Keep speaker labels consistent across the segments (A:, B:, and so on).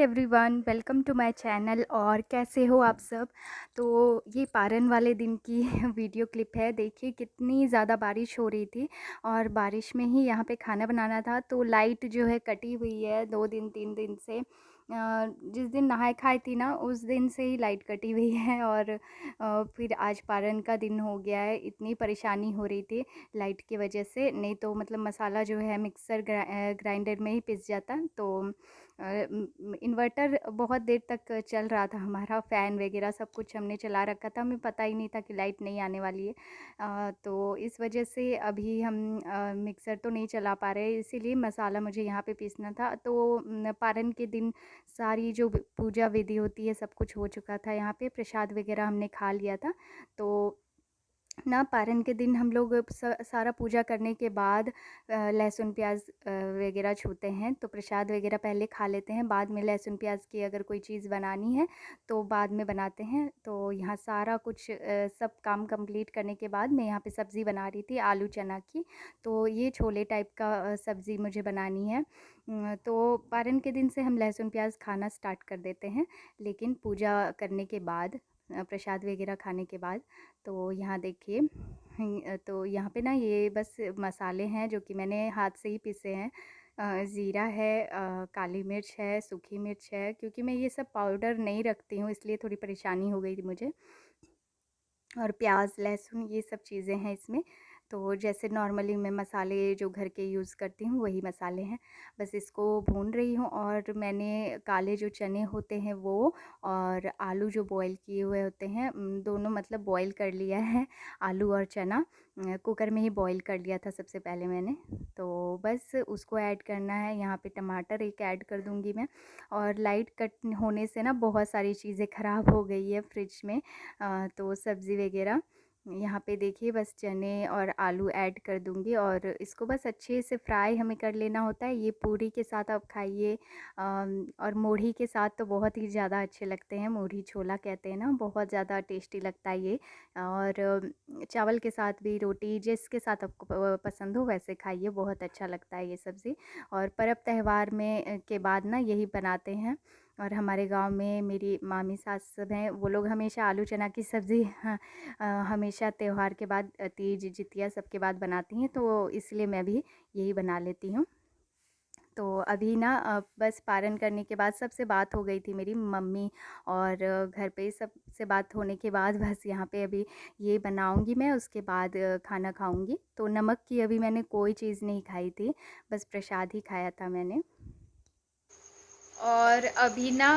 A: Everyone, welcome to my channel. और कैसे हो आप सब। तो ये पारन वाले दिन की वीडियो क्लिप है। देखिए कितनी ज़्यादा बारिश हो रही थी और बारिश में ही यहाँ पे खाना बनाना था। तो लाइट जो है कटी हुई है 2 दिन 3 दिन से। जिस दिन नहाए खाए थी ना उस दिन से ही लाइट कटी हुई है। और फिर आज पारन का दिन हो गया है। इतनी परेशानी हो रही थी लाइट की वजह से, नहीं तो मतलब मसाला जो है मिक्सर ग्राइंडर में ही पिस जाता। तो इन्वर्टर बहुत देर तक चल रहा था हमारा, फ़ैन वगैरह सब कुछ हमने चला रखा था, हमें पता ही नहीं था कि लाइट नहीं आने वाली है। तो इस वजह से अभी हम मिक्सर तो नहीं चला पा रहे, इसीलिए मसाला मुझे यहाँ पे पीसना था। तो पारन के दिन सारी जो पूजा विधि होती है सब कुछ हो चुका था। यहाँ पे प्रसाद वगैरह हमने खा लिया था। तो ना पारन के दिन हम लोग सारा पूजा करने के बाद लहसुन प्याज वगैरह छूते हैं। तो प्रसाद वगैरह पहले खा लेते हैं, बाद में लहसुन प्याज की अगर कोई चीज़ बनानी है तो बाद में बनाते हैं। तो यहाँ सारा कुछ सब काम कंप्लीट करने के बाद मैं यहाँ पे सब्ज़ी बना रही थी आलू चना की। तो ये छोले टाइप का सब्ज़ी मुझे बनानी है। तो पारन के दिन से हम लहसुन प्याज खाना स्टार्ट कर देते हैं, लेकिन पूजा करने के बाद प्रसाद वगैरह खाने के बाद। तो यहाँ देखिए तो यहाँ पे ना ये बस मसाले हैं जो कि मैंने हाथ से ही पीसे हैं। ज़ीरा है, काली मिर्च है, सूखी मिर्च है, क्योंकि मैं ये सब पाउडर नहीं रखती हूँ इसलिए थोड़ी परेशानी हो गई थी मुझे। और प्याज लहसुन ये सब चीज़ें हैं इसमें। तो जैसे नॉर्मली मैं मसाले जो घर के यूज़ करती हूँ वही मसाले हैं। बस इसको भून रही हूँ। और मैंने काले जो चने होते हैं वो और आलू जो बॉईल किए हुए होते हैं, दोनों मतलब बॉईल कर लिया है। आलू और चना कुकर में ही बॉईल कर लिया था सबसे पहले मैंने। तो बस उसको ऐड करना है। यहाँ पे टमाटर एक ऐड कर दूँगी मैं। और लाइट कट होने से ना बहुत सारी चीज़ें ख़राब हो गई है फ्रिज में। तो सब्ज़ी वगैरह यहाँ पे देखिए बस चने और आलू ऐड कर दूँगी और इसको बस अच्छे से फ्राई हमें कर लेना होता है। ये पूरी के साथ आप खाइए और मूढ़ी के साथ तो बहुत ही ज़्यादा अच्छे लगते हैं। मूढ़ी छोला कहते हैं ना, बहुत ज़्यादा टेस्टी लगता है ये। और चावल के साथ भी, रोटी जिसके साथ आपको पसंद हो वैसे खाइए, बहुत अच्छा लगता है ये सब्ज़ी। और पर्व त्यौहार में के बाद ना यही बनाते हैं। और हमारे गांव में मेरी मामी सास सब हैं, वो लोग हमेशा आलू चना की सब्ज़ी हाँ, हमेशा त्यौहार के बाद तीज जितिया सबके बाद बनाती हैं। तो इसलिए मैं भी यही बना लेती हूँ। तो अभी ना बस पारण करने के बाद सबसे बात हो गई थी मेरी मम्मी और घर पे सबसे बात होने के बाद बस यहाँ पे अभी ये बनाऊंगी मैं, उसके बाद खाना खाऊंगी। तो नमक की अभी मैंने कोई चीज़ नहीं खाई थी, बस प्रसाद ही खाया था मैंने। और अभी ना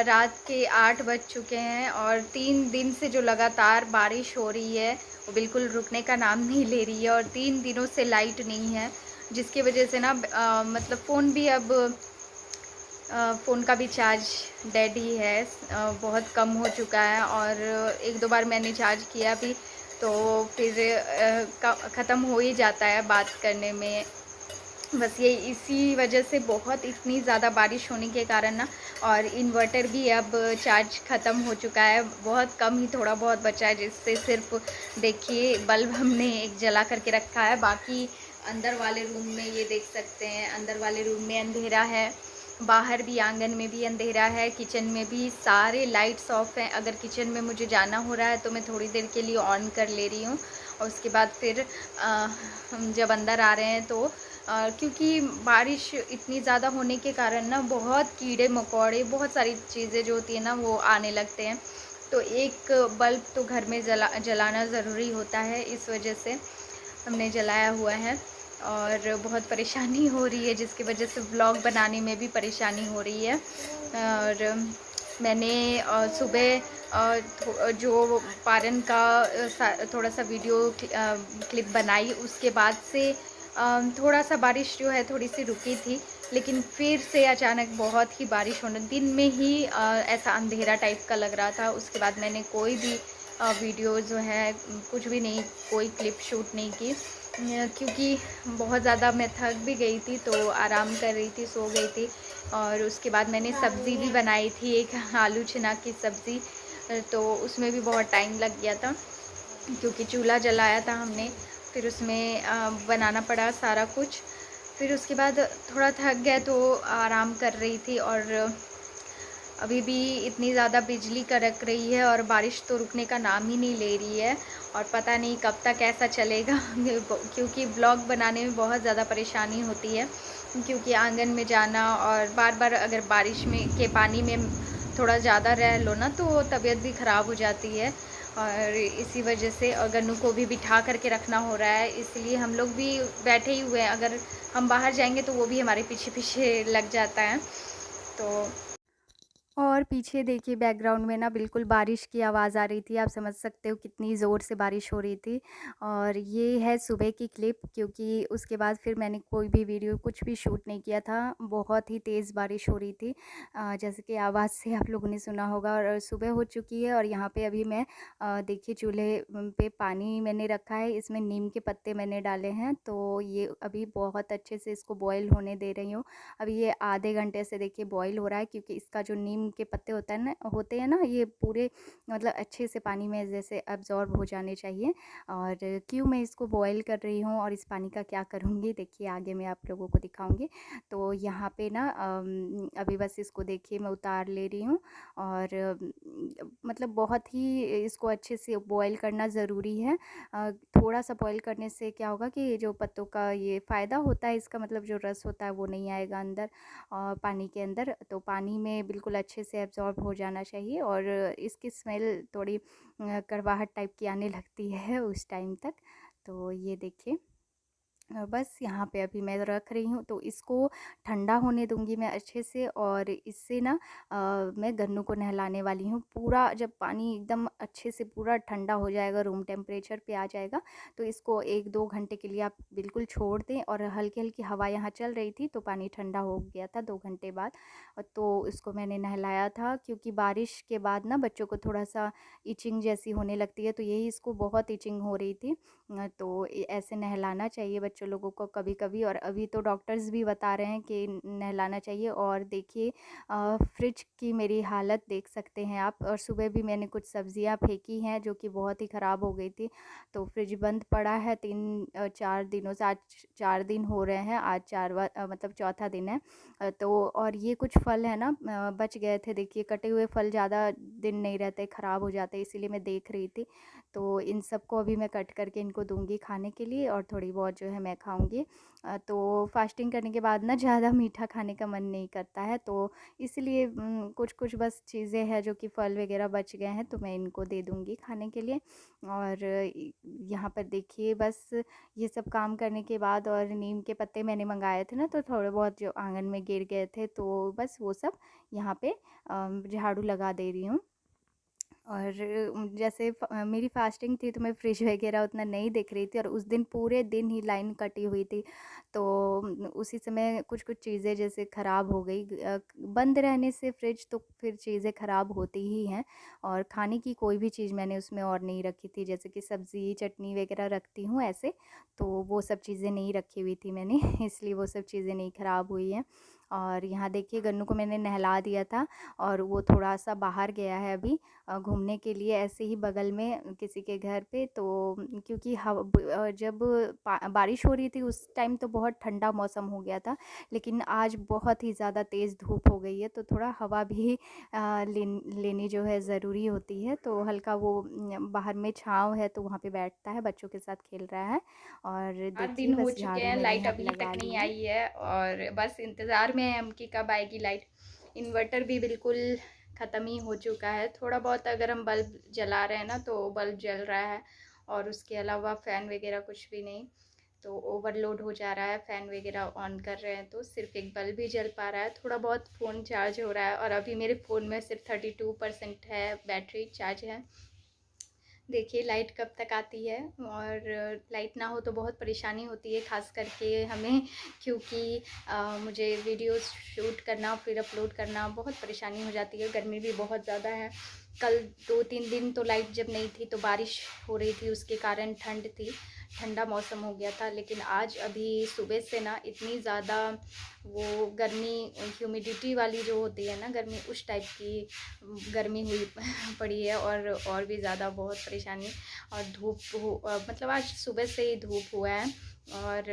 A: रात के 8 बज चुके हैं और 3 दिन से जो लगातार बारिश हो रही है वो बिल्कुल रुकने का नाम नहीं ले रही है। और 3 दिनों से लाइट नहीं है, जिसकी वजह से ना मतलब फ़ोन भी अब फ़ोन का भी चार्ज डेड ही है। बहुत कम हो चुका है। और एक दो बार मैंने चार्ज किया भी तो फिर ख़त्म हो ही जाता है बात करने में। बस ये इसी वजह से बहुत इतनी ज़्यादा बारिश होने के कारण ना, और इन्वर्टर भी अब चार्ज ख़त्म हो चुका है, बहुत कम ही थोड़ा बहुत बचा है, जिससे सिर्फ देखिए बल्ब हमने एक जला करके रखा है। बाकी अंदर वाले रूम में ये देख सकते हैं, अंदर वाले रूम में अंधेरा है, बाहर भी आंगन में भी अंधेरा है, किचन में भी सारे लाइट्स ऑफ हैं। अगर किचन में मुझे जाना हो रहा है तो मैं थोड़ी देर के लिए ऑन कर ले रही हूँ और उसके बाद फिर हम जब अंदर आ रहे हैं तो क्योंकि बारिश इतनी ज़्यादा होने के कारण ना बहुत कीड़े मकोड़े, बहुत सारी चीज़ें जो होती है ना वो आने लगते हैं। तो एक बल्ब तो घर में जलाना ज़रूरी होता है, इस वजह से हमने जलाया हुआ है। और बहुत परेशानी हो रही है, जिसकी वजह से व्लॉग बनाने में भी परेशानी हो रही है। और मैंने सुबह जो पारन का थोड़ा सा वीडियो क्लिप बनाई, उसके बाद से थोड़ा सा बारिश जो है थोड़ी सी रुकी थी, लेकिन फिर से अचानक बहुत ही बारिश होने, दिन में ही ऐसा अंधेरा टाइप का लग रहा था। उसके बाद मैंने कोई भी वीडियो जो है कुछ भी नहीं, कोई क्लिप शूट नहीं की, क्योंकि बहुत ज़्यादा मैं थक भी गई थी, तो आराम कर रही थी, सो गई थी। और उसके बाद मैंने सब्ज़ी भी बनाई थी, एक आलू चना की सब्ज़ी, तो उसमें भी बहुत टाइम लग गया था क्योंकि चूल्हा जलाया था हमने। फिर उसमें बनाना पड़ा सारा कुछ। फिर उसके बाद थोड़ा थक गए तो आराम कर रही थी। और अभी भी इतनी ज़्यादा बिजली कड़क रही है और बारिश तो रुकने का नाम ही नहीं ले रही है और पता नहीं कब तक ऐसा चलेगा क्योंकि ब्लॉग बनाने में बहुत ज़्यादा परेशानी होती है, क्योंकि आंगन में जाना और बार-बार अगर बारिश में के पानी में थोड़ा ज़्यादा रह लो ना तो तबीयत भी ख़राब हो जाती है। और इसी वजह से गन्नू को भी बिठा करके रखना हो रहा है, इसलिए हम लोग भी बैठे ही हुए हैं। अगर हम बाहर जाएंगे तो वो भी हमारे पीछे पीछे लग जाता है। तो और पीछे देखिए बैकग्राउंड में ना बिल्कुल बारिश की आवाज़ आ रही थी, आप समझ सकते हो कितनी ज़ोर से बारिश हो रही थी। और ये है सुबह की क्लिप, क्योंकि उसके बाद फिर मैंने कोई भी वीडियो कुछ भी शूट नहीं किया था, बहुत ही तेज़ बारिश हो रही थी। जैसे कि आवाज़ से आप लोगों ने सुना होगा। और सुबह हो चुकी है और यहाँ पे अभी मैं देखिए चूल्हे पे पानी मैंने रखा है, इसमें नीम के पत्ते मैंने डाले हैं, तो ये अभी बहुत अच्छे से इसको बॉयल होने दे रही हूँ। अभी ये आधे घंटे से देखिए बॉईल हो रहा है, क्योंकि इसका जो नीम के पत्ते होते हैं ना, ये पूरे मतलब अच्छे से पानी में जैसे अब्ज़ॉर्ब हो जाने चाहिए। और क्यों मैं इसको बॉईल कर रही हूँ और इस पानी का क्या करूँगी, देखिए आगे मैं आप लोगों को दिखाऊँगी। तो यहाँ पे ना अभी बस इसको देखिए मैं उतार ले रही हूँ। और मतलब बहुत ही इसको अच्छे से बॉईल करना ज़रूरी है। थोड़ा-सा बॉईल करने से क्या होगा कि जो पत्तों का ये फ़ायदा होता है, इसका मतलब जो रस होता है वो नहीं आएगा अंदर पानी के अंदर। तो पानी में बिल्कुल अच्छे से एब्ज़ॉर्ब हो जाना चाहिए और इसकी स्मेल थोड़ी कड़वाहट टाइप की आने लगती है उस टाइम तक। तो ये देखिए बस यहाँ पे अभी मैं रख रही हूँ, तो इसको ठंडा होने दूँगी मैं अच्छे से। और इससे ना मैं गन्नू को नहलाने वाली हूँ। पूरा जब पानी एकदम अच्छे से पूरा ठंडा हो जाएगा, रूम टेम्परेचर पे आ जाएगा, तो इसको 1-2 घंटे के लिए आप बिल्कुल छोड़ दें। और हल्की-हल्की हवा यहाँ चल रही थी, तो पानी ठंडा हो गया था 2 घंटे बाद। तो इसको मैंने नहलाया था, क्योंकि बारिश के बाद ना बच्चों को थोड़ा-सा इचिंग जैसी होने लगती है, तो यही इसको बहुत इचिंग हो रही थी। तो ऐसे नहलाना चाहिए बच्चों लोगों को कभी-कभी। और अभी तो डॉक्टर्स भी बता रहे हैं कि नहलाना चाहिए। और देखिए फ्रिज की मेरी हालत देख सकते हैं आप। और सुबह भी मैंने कुछ सब्जियां फेंकी हैं जो कि बहुत ही ख़राब हो गई थी, तो फ्रिज बंद पड़ा है 3-4 दिनों से। आज 4 दिन हो रहे हैं, आज मतलब चौथा दिन है। तो और ये कुछ फल है ना बच गए थे, देखिए कटे हुए फल ज़्यादा दिन नहीं रहते, ख़राब हो जाते, इसीलिए मैं देख रही थी। तो इन सबको अभी मैं कट करके इनको दूँगी खाने के लिए, और थोड़ी बहुत जो है मैं खाऊँगी। तो फास्टिंग करने के बाद ना ज़्यादा मीठा खाने का मन नहीं करता है, तो इसलिए कुछ-कुछ बस चीज़ें हैं जो कि फल वगैरह बच गए हैं, तो मैं इनको दे दूँगी खाने के लिए। और यहाँ पर देखिए बस ये सब काम करने के बाद, और नीम के पत्ते मैंने मंगाए थे ना, तो थोड़े बहुत जो आँगन में गिर गए थे, तो बस वो सब यहाँ पे झाड़ू लगा दे रही हूँ। और जैसे मेरी फास्टिंग थी, तो मैं फ्रिज वगैरह उतना नहीं देख रही थी, और उस दिन पूरे दिन ही लाइन कटी हुई थी। तो उसी समय कुछ-कुछ चीज़ें जैसे ख़राब हो गई। बंद रहने से फ्रिज तो फिर चीज़ें ख़राब होती ही हैं। और खाने की कोई भी चीज़ मैंने उसमें और नहीं रखी थी, जैसे कि सब्ज़ी, चटनी वगैरह रखती हूँ ऐसे, तो वो सब चीज़ें नहीं रखी हुई थी मैंने इसलिए वो सब चीज़ें नहीं ख़राब हुई हैं। और यहाँ देखिए गन्नू को मैंने नहला दिया था, और वो थोड़ा-सा बाहर गया है अभी घूमने के लिए, ऐसे ही बगल में किसी के घर पे। तो क्योंकि जब बारिश हो रही थी उस टाइम तो बहुत ठंडा मौसम हो गया था, लेकिन आज बहुत ही ज़्यादा तेज़ धूप हो गई है, तो थोड़ा हवा भी लेनी जो है ज़रूरी होती है। तो हल्का वो बाहर में छाँव है, तो वहाँ पे बैठता है, बच्चों के साथ खेल रहा है। और
B: 8 दिन
A: देखिए
B: हो
A: बस
B: चुके
A: झाड़ू
B: हैं,
A: मैंने
B: लाइट
A: यहाँ पे
B: अभी तक
A: लगा ली
B: नहीं
A: है।
B: आई है और बस इंतज़ार में है हम कि कब आएगी लाइट। इन्वर्टर भी बिल्कुल ख़त्म ही हो चुका है। थोड़ा बहुत अगर हम बल्ब जला रहे हैं ना तो बल्ब जल रहा है, और उसके अलावा फ़ैन वगैरह कुछ भी नहीं। तो ओवरलोड हो जा रहा है, फ़ैन वगैरह ऑन कर रहे हैं तो सिर्फ़ एक बल्ब ही जल पा रहा है। थोड़ा बहुत फ़ोन चार्ज हो रहा है, और अभी मेरे फ़ोन में सिर्फ़ 32% है बैटरी चार्ज है। देखिए लाइट कब तक आती है। और लाइट ना हो तो बहुत परेशानी होती है, ख़ास करके हमें, क्योंकि मुझे वीडियोस शूट करना फिर अपलोड करना बहुत परेशानी हो जाती है। गर्मी भी बहुत ज़्यादा है। कल 2-3 दिन तो लाइट जब नहीं थी तो बारिश हो रही थी, उसके कारण ठंड थी, ठंडा मौसम हो गया था। लेकिन आज अभी सुबह से ना इतनी ज़्यादा वो गर्मी, ह्यूमिडिटी वाली जो होती है ना गर्मी, उस टाइप की गर्मी हुई पड़ी है। और भी ज़्यादा बहुत परेशानी। और धूप मतलब आज सुबह से ही धूप हुआ है, और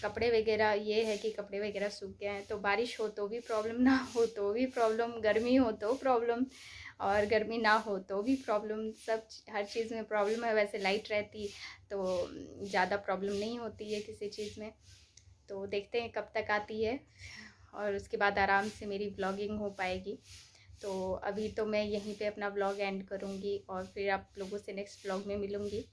B: कपड़े वगैरह ये है कि कपड़े वगैरह सूख गए हैं, तो बारिश हो तो भी प्रॉब्लम, ना हो तो भी प्रॉब्लम, गर्मी हो तो प्रॉब्लम और गर्मी ना हो तो भी प्रॉब्लम, सब हर चीज़ में प्रॉब्लम है। वैसे लाइट रहती तो ज़्यादा प्रॉब्लम नहीं होती है किसी चीज़ में। तो देखते हैं कब तक आती है और उसके बाद आराम से मेरी व्लॉगिंग हो पाएगी। तो अभी तो मैं यहीं पे अपना व्लॉग एंड करूँगी और फिर आप लोगों से नेक्स्ट व्लॉग में मिलूँगी।